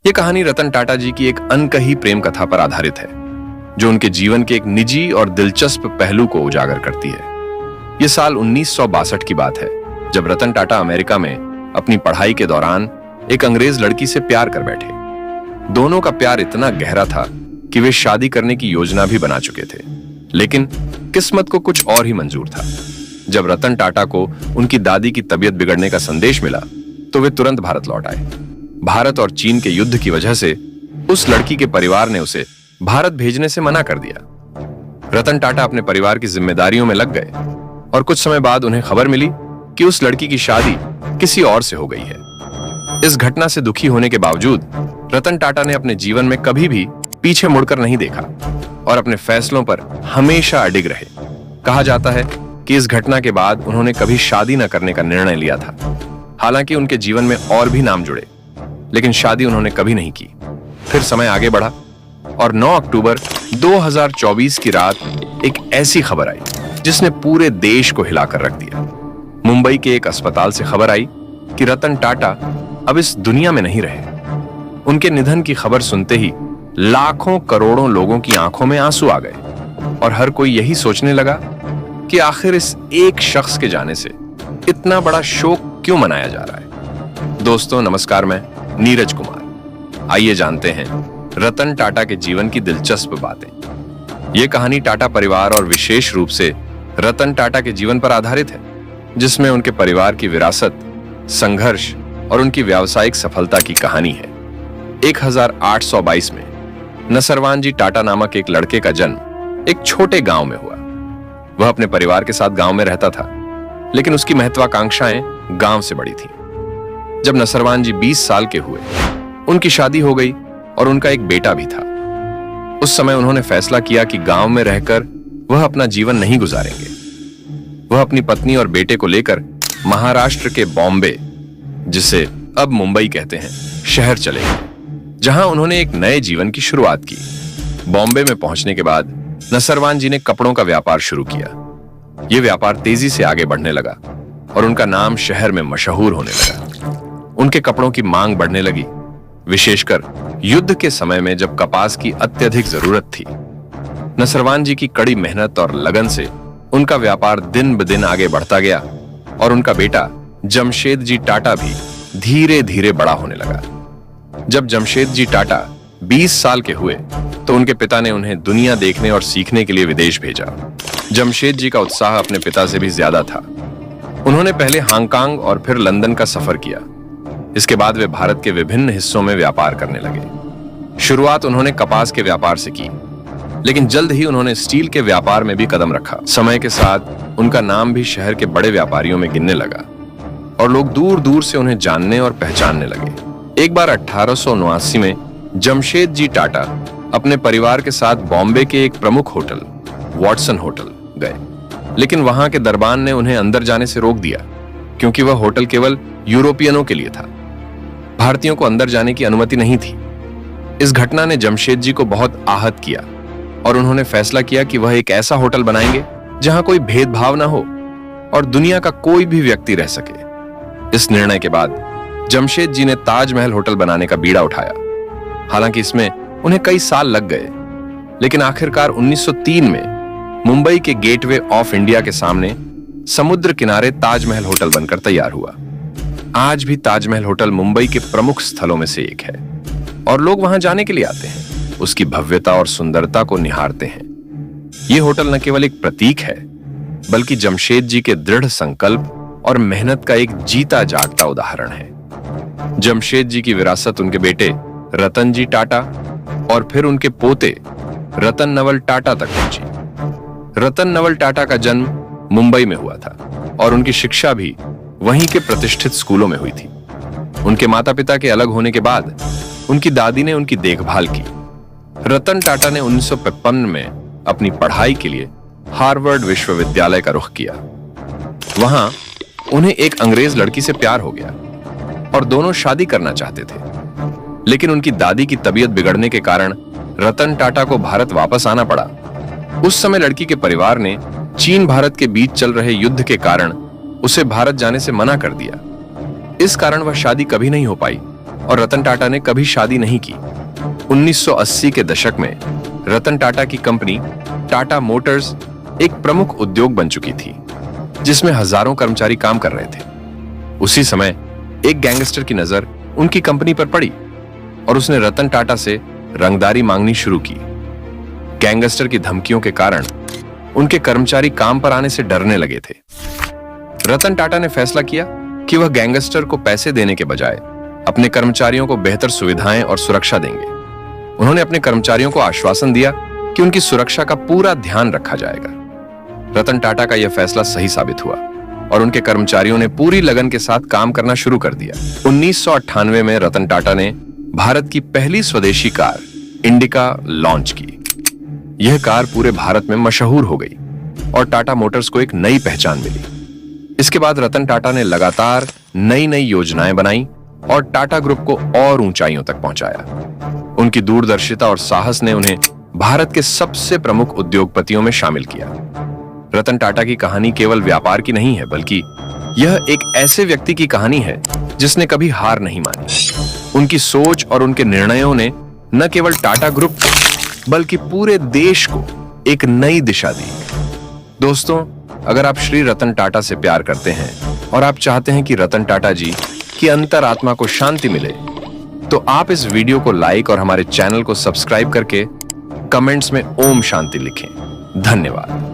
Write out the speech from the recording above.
ये कहानी रतन टाटा जी की एक अनकही प्रेम कथा पर आधारित है, जो उनके जीवन के एक निजी और दिलचस्प पहलू को उजागर करती है। ये साल 1962 की बात है, जब रतन टाटा अमेरिका में अपनी पढ़ाई के दौरान एक अंग्रेज लड़की से प्यार कर बैठे। दोनों का प्यार इतना गहरा था कि वे शादी करने की योजना भी बना चुके थे, लेकिन किस्मत को कुछ और ही मंजूर था। जब रतन टाटा को उनकी दादी की तबीयत बिगड़ने का संदेश मिला, तो वे तुरंत भारत लौट आए। भारत और चीन के युद्ध की वजह से उस लड़की के परिवार ने उसे भारत भेजने से मना कर दिया। रतन टाटा अपने परिवार की जिम्मेदारियों में लग गए और कुछ समय बाद उन्हें खबर मिली कि उस लड़की की शादी किसी और से हो गई है। इस घटना से दुखी होने के बावजूद रतन टाटा ने अपने जीवन में कभी भी पीछे मुड़कर नहीं देखा और अपने फैसलों पर हमेशा अडिग रहे। कहा जाता है कि इस घटना के बाद उन्होंने कभी शादी न करने का निर्णय लिया था। हालांकि उनके जीवन में और भी नाम जुड़े, लेकिन शादी उन्होंने कभी नहीं की। फिर समय आगे बढ़ा और 9 अक्टूबर 2024 की रात एक ऐसी खबर आई जिसने पूरे देश को हिलाकर रख दिया। मुंबई के एक अस्पताल से खबर आई कि रतन टाटा अब इस दुनिया में नहीं रहे। उनके निधन की खबर सुनते ही लाखों करोड़ों लोगों की आंखों में आंसू आ गए और हर कोई यही सोचने लगा कि आखिर इस एक शख्स के जाने से इतना बड़ा शोक क्यों मनाया जा रहा है। दोस्तों नमस्कार, मैं नीरज कुमार। आइए जानते हैं रतन टाटा के जीवन की दिलचस्प बातें। यह कहानी टाटा परिवार और विशेष रूप से रतन टाटा के जीवन पर आधारित है, जिसमें उनके परिवार की विरासत, संघर्ष और उनकी व्यावसायिक सफलता की कहानी है। 1822 में नसरवान जी टाटा नामक एक लड़के का जन्म एक छोटे गांव में हुआ। वह अपने परिवार के साथ गांव में रहता था, लेकिन उसकी महत्वाकांक्षाएं गांव से बड़ी थीं। जब नसरवान जी 20 साल के हुए, उनकी शादी हो गई और उनका एक बेटा भी था। उस समय उन्होंने फैसला किया कि गांव में रहकर वह अपना जीवन नहीं गुजारेंगे। वह अपनी पत्नी और बेटे को लेकर महाराष्ट्र के बॉम्बे, जिसे अब मुंबई कहते हैं, शहर चले गए, जहां उन्होंने एक नए जीवन की शुरुआत की। बॉम्बे में पहुंचने के बाद नसरवान जी ने कपड़ों का व्यापार शुरू किया। यह व्यापार तेजी से आगे बढ़ने लगा और उनका नाम शहर में मशहूर होने लगा। उनके कपड़ों की मांग बढ़ने लगी, विशेषकर युद्ध के समय में जब कपास की अत्यधिक जरूरत थी। नसरवान जी की कड़ी मेहनत और लगन से उनका व्यापार दिन ब दिन आगे बढ़ता गया और उनका बेटा जमशेद जी टाटा भी धीरे धीरे बड़ा होने लगा। जब जमशेद जी टाटा 20 साल के हुए, तो उनके पिता ने उन्हें दुनिया देखने और सीखने के लिए विदेश भेजा। जमशेद जी का उत्साह अपने पिता से भी ज्यादा था। उन्होंने पहले हांगकांग और फिर लंदन का सफर किया। इसके बाद वे भारत के विभिन्न हिस्सों में व्यापार करने लगे। शुरुआत उन्होंने कपास के व्यापार से की, लेकिन जल्द ही उन्होंने स्टील के व्यापार में भी कदम रखा। समय के साथ उनका नाम भी शहर के बड़े व्यापारियों में गिनने लगा और लोग दूर दूर से उन्हें जानने और पहचानने लगे। एक बार 1879 में जमशेद जी टाटा अपने परिवार के साथ बॉम्बे के एक प्रमुख होटल वॉटसन होटल गए, लेकिन वहां के दरबान ने उन्हें अंदर जाने से रोक दिया, क्योंकि वह होटल केवल यूरोपियनों के लिए था। भारतीयों को अंदर जाने की अनुमति नहीं थी। इस घटना ने जमशेद जी को बहुत आहत किया और उन्होंने फैसला किया कि वह एक ऐसा होटल बनाएंगे जहां कोई भेदभाव ना हो और दुनिया का कोई भी व्यक्ति रह सके। इस निर्णय के बाद जमशेद जी ने ताजमहल होटल बनाने का बीड़ा उठाया। हालांकि इसमें उन्हें कई साल लग गए, लेकिन आखिरकार 1903 में मुंबई के गेटवे ऑफ इंडिया के सामने समुद्र किनारे ताजमहल होटल बनकर तैयार हुआ। आज भी ताजमहल होटल मुंबई के प्रमुख स्थलों में से एक है और लोग वहां जाने के लिए आते हैं, उसकी भव्यता और सुंदरता को निहारते हैं। यह होटल न केवल एक प्रतीक है, बल्कि जमशेद जी के दृढ़ संकल्प और मेहनत का एक जीता जागता उदाहरण है। जमशेद जी की विरासत उनके बेटे रतन जी टाटा और फिर उनके पोते रतन नवल टाटा तक पहुंची। रतन नवल टाटा का जन्म मुंबई में हुआ था और उनकी शिक्षा भी वहीं के प्रतिष्ठित स्कूलों में हुई थी। उनके माता पिता के अलग होने के बाद उनकी दादी ने उनकी देखभाल की। रतन टाटा ने 1955 में अपनी पढ़ाई के लिए हार्वर्ड विश्वविद्यालय का रुख किया। वहां उन्हें एक अंग्रेज लड़की से प्यार हो गया और दोनों शादी करना चाहते थे, लेकिन उनकी दादी की तबीयत बिगड़ने के कारण रतन टाटा को भारत वापस आना पड़ा। उस समय लड़की के परिवार ने चीन भारत के बीच चल रहे युद्ध के कारण उसे भारत जाने से मना कर दिया। इस कारण वह शादी कभी नहीं हो पाई और रतन टाटा ने कभी शादी नहीं की। 1980 के दशक में रतन टाटा की कंपनी टाटा मोटर्स एक प्रमुख उद्योग बन चुकी थी, जिसमें हजारों कर्मचारी काम कर रहे थे। उसी समय एक गैंगस्टर की नजर उनकी कंपनी पर पड़ी और उसने रतन टाटा से रंगदारी मांगनी शुरू की। गैंगस्टर की धमकियों के कारण उनके कर्मचारी काम पर आने से डरने लगे थे। रतन टाटा ने फैसला किया कि वह गैंगस्टर को पैसे देने के बजाय अपने कर्मचारियों को बेहतर सुविधाएं और सुरक्षा देंगे। उन्होंने अपने कर्मचारियों को आश्वासन दिया कि उनकी सुरक्षा का पूरा ध्यान रखा जाएगा। रतन टाटा का यह फैसला सही साबित हुआ और उनके कर्मचारियों ने पूरी लगन के साथ काम करना शुरू कर दिया। 1998 में रतन टाटा ने भारत की पहली स्वदेशी कार इंडिका लॉन्च की। यह कार पूरे भारत में मशहूर हो गई और टाटा मोटर्स को एक नई पहचान मिली। इसके बाद रतन टाटा ने लगातार नई नई योजनाएं बनाई और टाटा ग्रुप को और ऊंचाइयों तक पहुंचाया। उनकी दूरदर्शिता और साहस ने उन्हें भारत के सबसे प्रमुख उद्योगपतियों में शामिल किया। रतन टाटा की कहानी केवल व्यापार की नहीं है, बल्कि यह एक ऐसे व्यक्ति की कहानी है जिसने कभी हार नहीं मानी। उनकी सोच और उनके निर्णयों ने न केवल टाटा ग्रुप बल्कि पूरे देश को एक नई दिशा दी। दोस्तों, अगर आप श्री रतन टाटा से प्यार करते हैं और आप चाहते हैं कि रतन टाटा जी की अंतरात्मा को शांति मिले, तो आप इस वीडियो को लाइक और हमारे चैनल को सब्सक्राइब करके कमेंट्स में ओम शांति लिखें। धन्यवाद।